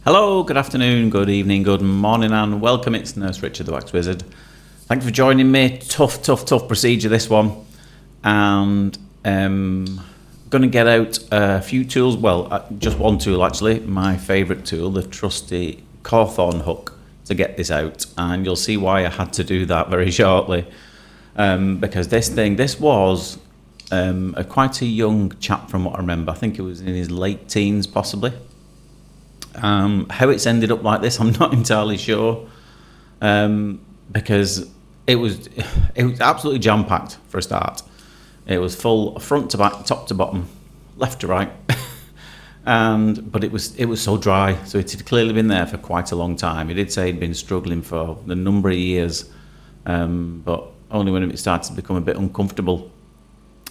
Hello, good afternoon, good evening, good morning, and welcome. It's Nurse Richard, the Wax Wizard. Thank you for joining me. Tough procedure, this one. And going to get out a few tools. Well, just one tool actually. My favourite tool, the trusty Cawthorn hook, to get this out. And you'll see why I had to do that very shortly. Because this was quite a young chap from what I remember. I think it was in his late teens, possibly. How it's ended up like this, I'm not entirely sure, because it was absolutely jam-packed for a start. It was full front to back, top to bottom, left to right, but it was so dry, so it had clearly been there for quite a long time. He did say he'd been struggling for a number of years, but only when it started to become a bit uncomfortable,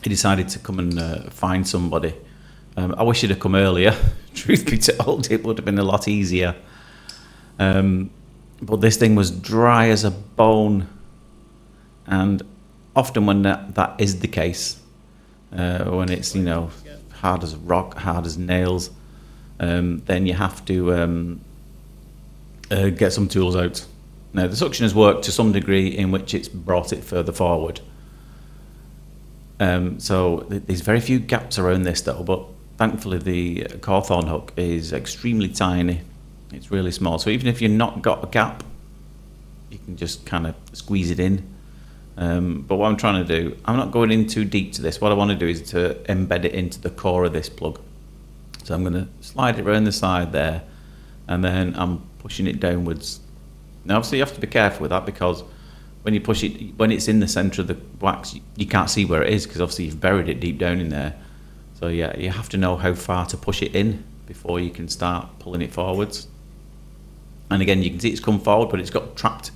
he decided to come and find somebody. I wish he'd have come earlier. Truth be told, it would have been a lot easier. But this thing was dry as a bone, and often when that is the case, when it's hard as rock, hard as nails, then you have to get some tools out. Now the suction has worked to some degree, in which it's brought it further forward. So there's very few gaps around this though, but thankfully the Cawthorn hook is extremely tiny. It's really small, so even if you've not got a gap, you can just kind of squeeze it in. But what I'm trying to do, I'm not going in too deep to this. What I want to do is to embed it into the core of this plug. So I'm going to slide it around the side there, and then I'm pushing it downwards. Now obviously you have to be careful with that, because when you push it, when it's in the centre of the wax, you can't see where it is, because obviously you've buried it deep down in there. So yeah, you have to know how far to push it in before you can start pulling it forwards. And again, you can see it's come forward, but it's got trapped.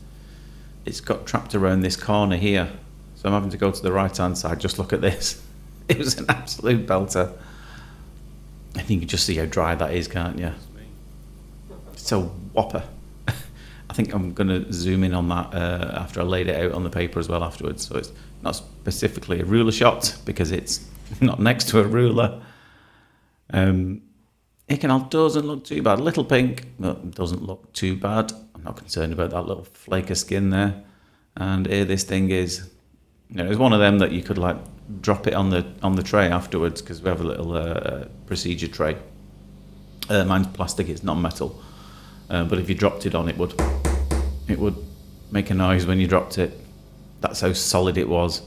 It's got trapped around this corner here. So I'm having to go to the right hand side. Just look at this. It was an absolute belter. And you can just see how dry that is, can't you? It's a whopper. I think I'm going to zoom in on that after I laid it out on the paper as well afterwards. So it's not specifically a ruler shot, because it's not next to a ruler. It doesn't look too bad. Little pink, but doesn't look too bad. I'm not concerned about that little flake of skin there. And here this thing is, it's one of them that you could like drop it on the tray afterwards, because we have a little procedure tray. Mine's plastic, it's not metal. But if you dropped it on, it would make a noise when you dropped it. That's how solid it was.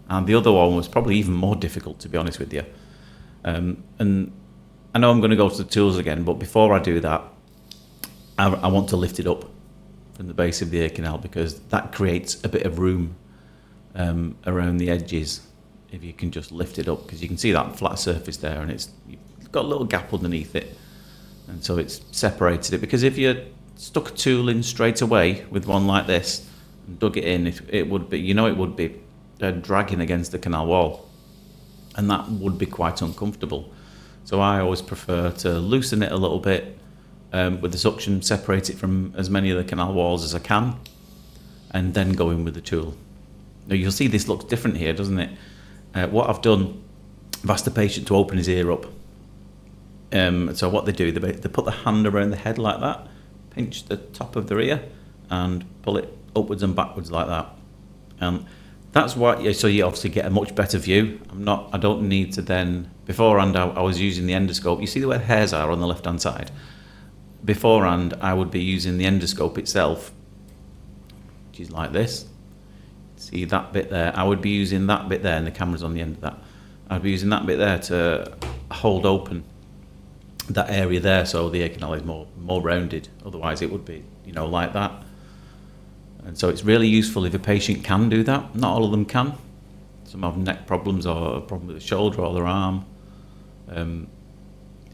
And the other one was probably even more difficult, to be honest with you. And I know I'm going to go to the tools again, but before I do that, I want to lift it up from the base of the ear canal, because that creates a bit of room around the edges if you can just lift it up, because you can see that flat surface there, and it's got a little gap underneath it. And so it's separated it, because if you stuck a tool in straight away with one like this and dug it in, it would be, it would be dragging against the canal wall, and that would be quite uncomfortable. So I always prefer to loosen it a little bit with the suction, separate it from as many of the canal walls as I can, and then go in with the tool. Now you'll see this looks different here, doesn't it? What I've done, I've asked the patient to open his ear up. So what they do, they put the hand around the head like that, pinch the top of their ear, and pull it upwards and backwards like that. And that's why, so you obviously get a much better view. I don't need to then, beforehand I was using the endoscope. You see where the hairs are on the left hand side? Beforehand I would be using the endoscope itself, which is like this. See that bit there? I would be using that bit there, and the camera's on the end of that. I'd be using that bit there to hold open that area there, so the ear canal is more rounded. Otherwise it would be like that. And so it's really useful if a patient can do that. Not all of them can. Some have neck problems, or a problem with the shoulder or their arm.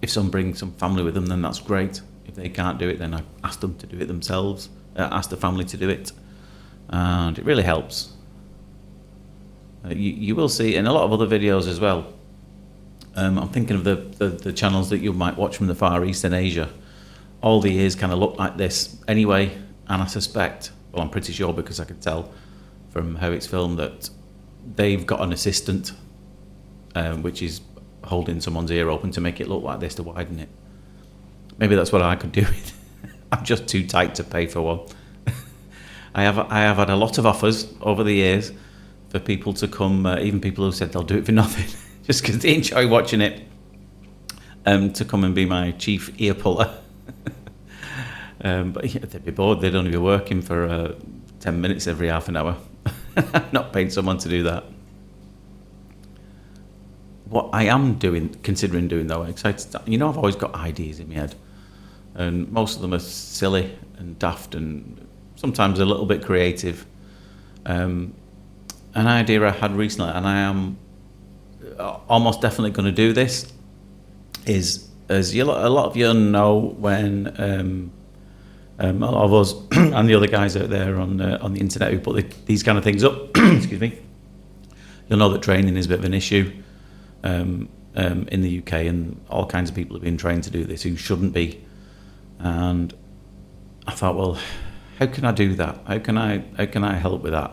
If some bring some family with them, then that's great. If they can't do it, then I ask them to do it themselves. Ask the family to do it, and it really helps. You will see in a lot of other videos as well. I'm thinking of the channels that you might watch from the Far East and Asia. All the ears kind of look like this anyway, and I suspect, well, I'm pretty sure, because I can tell from how it's filmed, that they've got an assistant which is holding someone's ear open to make it look like this, to widen it. Maybe that's what I could do I'm just too tight to pay for one. I have had a lot of offers over the years for people to come, even people who said they'll do it for nothing, just because they enjoy watching it, to come and be my chief ear puller. But yeah, they'd be bored. They'd only be working for 10 minutes every half an hour. Not paying someone to do that. What I am considering doing though, excited. I've always got ideas in my head, and most of them are silly and daft, and sometimes a little bit creative. An idea I had recently, and I am almost definitely going to do this, is, as a lot of you know, when a lot of us and the other guys out there on the internet who put these kind of things up, excuse me, you'll know that training is a bit of an issue in the UK, and all kinds of people have been trained to do this who shouldn't be. And I thought, well, how can I do that? How can I help with that?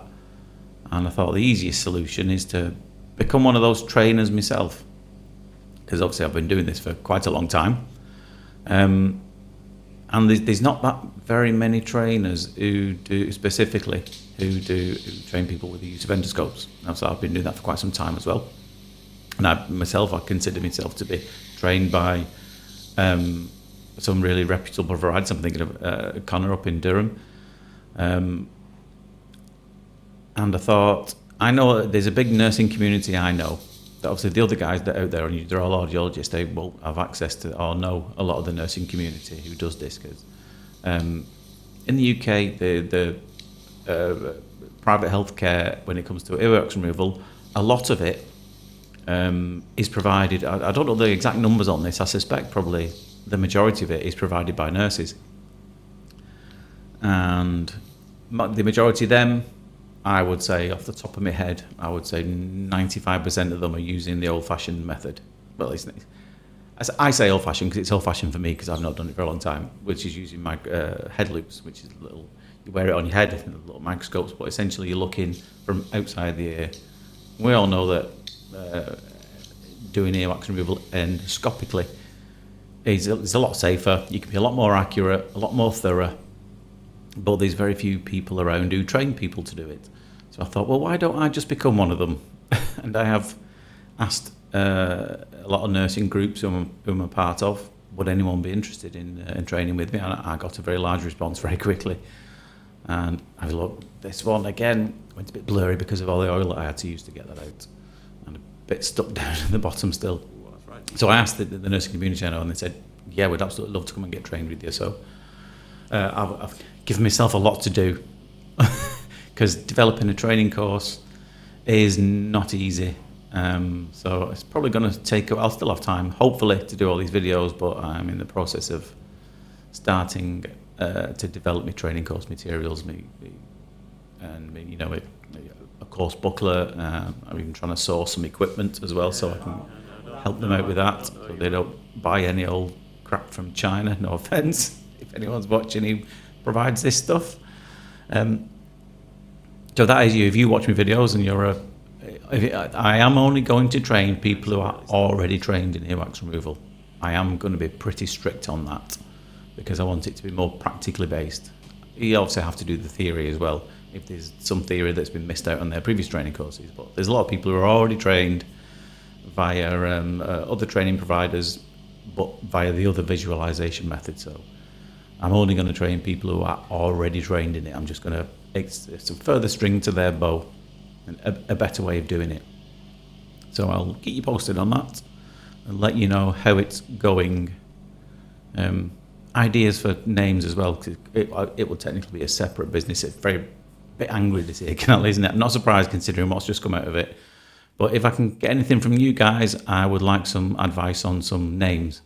And I thought the easiest solution is to become one of those trainers myself, because obviously I've been doing this for quite a long time. And there's not that very many trainers who train people with the use of endoscopes. So I've been doing that for quite some time as well. And I consider myself to be trained by some really reputable providers. I'm thinking of Connor up in Durham. And I thought, I know there's a big nursing community. I know that obviously the other guys that are out there, and they're all audiologists, they won't have access to or know a lot of the nursing community who does this. Because in the UK, the private healthcare, when it comes to earwax removal, a lot of it is provided. I don't know the exact numbers on this. I suspect probably the majority of it is provided by nurses, and the majority of them, I would say off the top of my head, I would say 95% of them are using the old-fashioned method. Well, I say old-fashioned because it's old-fashioned for me, because I've not done it for a long time, which is using my head loops, which is little, you wear it on your head, little microscopes, but essentially you're looking from outside the ear. We all know that doing earwax removal endoscopically is a lot safer. You can be a lot more accurate, a lot more thorough, but there's very few people around who train people to do it. So I thought, well, why don't I just become one of them? And I have asked a lot of nursing groups who I'm a part of, would anyone be interested in training with me? And I got a very large response very quickly. And I looked, this one again went a bit blurry because of all the oil that I had to use to get that out, and a bit stuck down at the bottom still. So I asked the nursing community I know, and they said, yeah, we'd absolutely love to come and get trained with you. So I've given myself a lot to do, because developing a training course is not easy. So it's probably going to take, I'll still have time, hopefully, to do all these videos, but I'm in the process of starting to develop my training course materials, a course booklet. I'm even trying to source some equipment as well, so I can help them out with that, so they don't buy any old crap from China. No offence, if anyone's watching who provides this stuff. So that is you. If you watch my videos and I am only going to train people who are already trained in earwax removal. I am going to be pretty strict on that, because I want it to be more practically based. You also have to do the theory as well, if there's some theory that's been missed out on their previous training courses. But there's a lot of people who are already trained via other training providers, but via the other visualization method. So I'm only going to train people who are already trained in it. I'm just going to, it's a further string to their bow, and a better way of doing it. So I'll keep you posted on that and let you know how it's going. Ideas for names as well, because it will technically be a separate business. It's very bit angry to see it, isn't it? I'm not surprised considering what's just come out of it. But if I can get anything from you guys, I would like some advice on some names.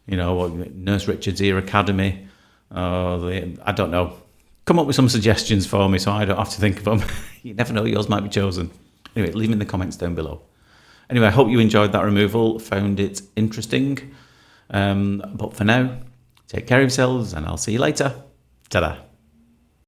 Nurse Richard's Ear Academy. I don't know. Come up with some suggestions for me so I don't have to think of them. You never know, yours might be chosen. Anyway, leave them in the comments down below. Anyway, I hope you enjoyed that removal, found it interesting. But for now, take care of yourselves, and I'll see you later. Ta-da.